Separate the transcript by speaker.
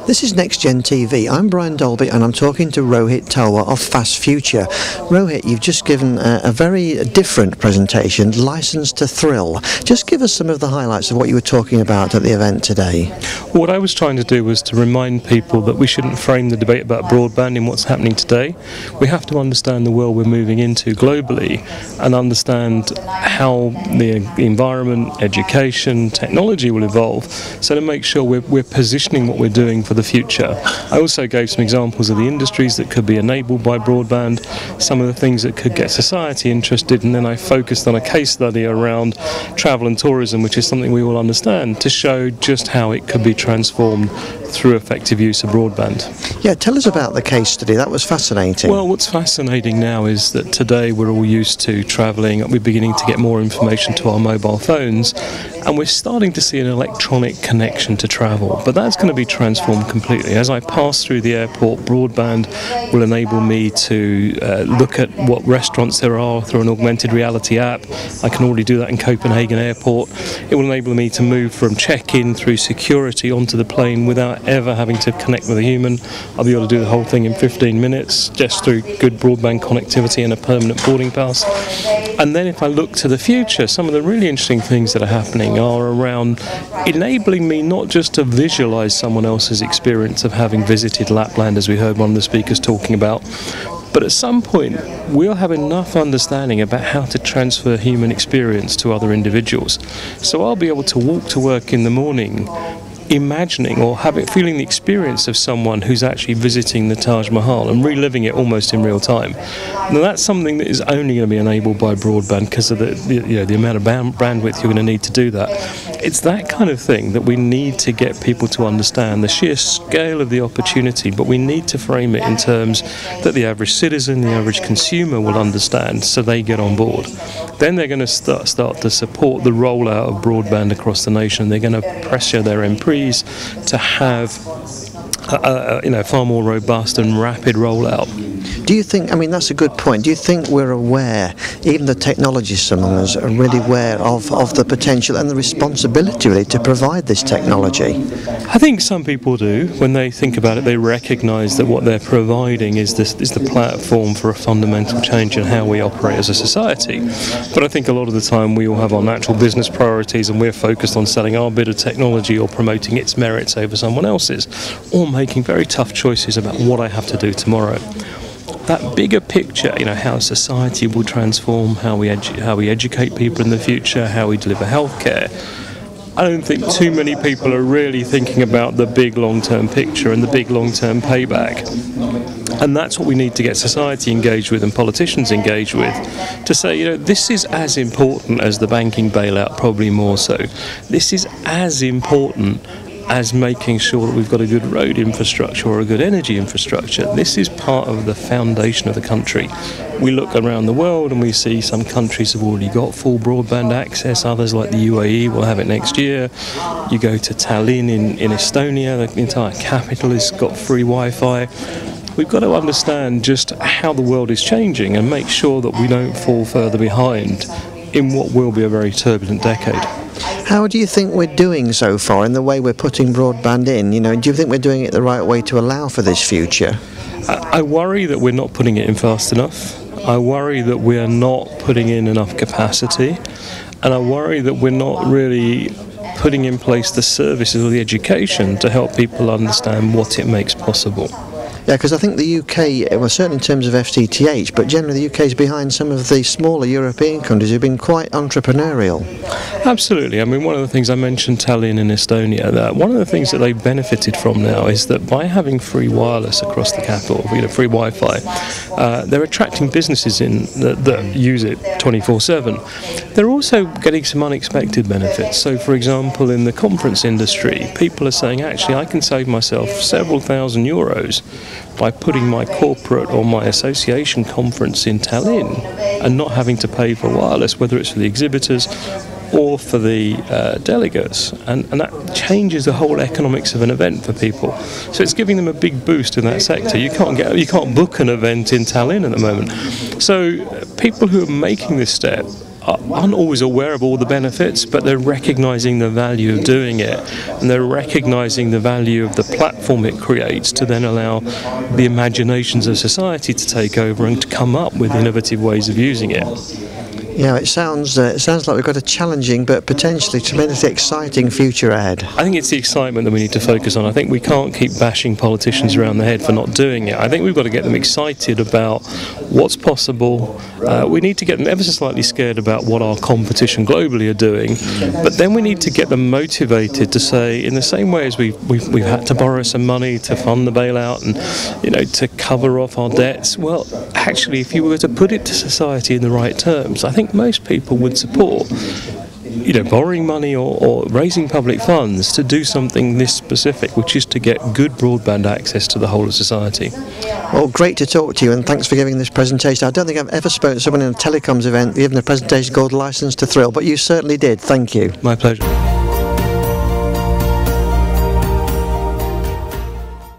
Speaker 1: This is NextGen TV. I'm Brian Dolby and I'm talking to Rohit Talwar of Fast Future. Rohit, you've just given a very different presentation, License to Thrill. Just give us some of the highlights of what you were talking about at the event today.
Speaker 2: What I was trying to do was to remind people that we shouldn't frame the debate about broadband in what's happening today. We have to understand the world we're moving into globally and understand how the environment, education, technology will evolve, so to make sure we're positioning what we're doing for the future. I also gave some examples of the industries that could be enabled by broadband, some of the things that could get society interested, and then I focused on a case study around travel and tourism, which is something we all understand, to show just how it could be transformed through effective use of broadband.
Speaker 1: Yeah, tell us about the case study. That was fascinating.
Speaker 2: Well, what's fascinating now is that today we're all used to travelling. We're beginning to get more information to our mobile phones, and we're starting to see an electronic connection to travel. But that's going to be transformed completely. As I pass through the airport, broadband will enable me to look at what restaurants there are through an augmented reality app. I can already do that in Copenhagen Airport. It will enable me to move from check-in through security onto the plane without ever having to connect with a human. I'll be able to do the whole thing in 15 minutes just through good broadband connectivity and a permanent boarding pass. And then if I look to the future, some of the really interesting things that are happening are around enabling me not just to visualize someone else's experience of having visited Lapland, as we heard one of the speakers talking about, but at some point we'll have enough understanding about how to transfer human experience to other individuals. So I'll be able to walk to work in the morning imagining or feeling the experience of someone who's actually visiting the Taj Mahal and reliving it almost in real time. Now that's something that is only going to be enabled by broadband because of the amount of bandwidth you're going to need to do that. It's that kind of thing that we need to get people to understand, the sheer scale of the opportunity, but we need to frame it in terms that the average citizen, the average consumer will understand, so they get on board. Then they're going to start to support the rollout of broadband across the nation. They're going to pressure their MPs to have far more robust and rapid rollout.
Speaker 1: Do you think, I mean, that's a good point, do you think we're aware, even the technologists among us are really aware of the potential and the responsibility really to provide this technology?
Speaker 2: I think some people do. When they think about it, they recognise that what they're providing is the platform for a fundamental change in how we operate as a society. But I think a lot of the time we all have our natural business priorities and we're focused on selling our bit of technology or promoting its merits over someone else's, or making very tough choices about what I have to do tomorrow. That bigger picture, how society will transform, how we educate people in the future, how we deliver healthcare, I don't think too many people are really thinking about the big long-term picture and the big long-term payback. And that's what we need to get society engaged with and politicians engaged with, to say, this is as important as the banking bailout, probably more so. This is as important as making sure that we've got a good road infrastructure or a good energy infrastructure. This is part of the foundation of the country. We look around the world and we see some countries have already got full broadband access, others like the UAE will have it next year. You go to Tallinn in Estonia, the entire capital has got free Wi-Fi. We've got to understand just how the world is changing and make sure that we don't fall further behind in what will be a very turbulent decade.
Speaker 1: How do you think we're doing so far in the way we're putting broadband in? Do you think we're doing it the right way to allow for this future?
Speaker 2: I worry that we're not putting it in fast enough. I worry that we're not putting in enough capacity. And I worry that we're not really putting in place the services or the education to help people understand what it makes possible.
Speaker 1: Yeah, because I think the UK, well, certainly in terms of FTTH, but generally the UK is behind some of the smaller European countries who've been quite entrepreneurial.
Speaker 2: Absolutely. I mean, one of the things I mentioned, Tallinn in Estonia, that one of the things that they've benefited from now is that by having free wireless across the capital, free Wi-Fi, they're attracting businesses in that use it 24/7. They're also getting some unexpected benefits. So, for example, in the conference industry, people are saying, actually, I can save myself several €1,000s by putting my corporate or my association conference in Tallinn and not having to pay for wireless, whether it's for the exhibitors or for the delegates, and that changes the whole economics of an event for people. So it's giving them a big boost in that sector. You can't book an event in Tallinn at the moment. So people who are making this step aren't always aware of all the benefits, but they're recognising the value of doing it, and they're recognising the value of the platform it creates to then allow the imaginations of society to take over and to come up with innovative ways of using it.
Speaker 1: Yeah, it sounds like we've got a challenging but potentially tremendously exciting future ahead.
Speaker 2: I think it's the excitement that we need to focus on. I think we can't keep bashing politicians around the head for not doing it. I think we've got to get them excited about what's possible. We need to get them ever so slightly scared about what our competition globally are doing, but then we need to get them motivated to say, in the same way as we've had to borrow some money to fund the bailout and to cover off our debts. Well, actually, if you were to put it to society in the right terms, I think most people would support borrowing money or raising public funds to do something this specific, which is to get good broadband access to the whole of society.
Speaker 1: Well, great to talk to you, and thanks for giving this presentation. I don't think I've ever spoken to someone in a telecoms event giving a presentation called License to Thrill, but you certainly did. Thank you.
Speaker 2: My pleasure.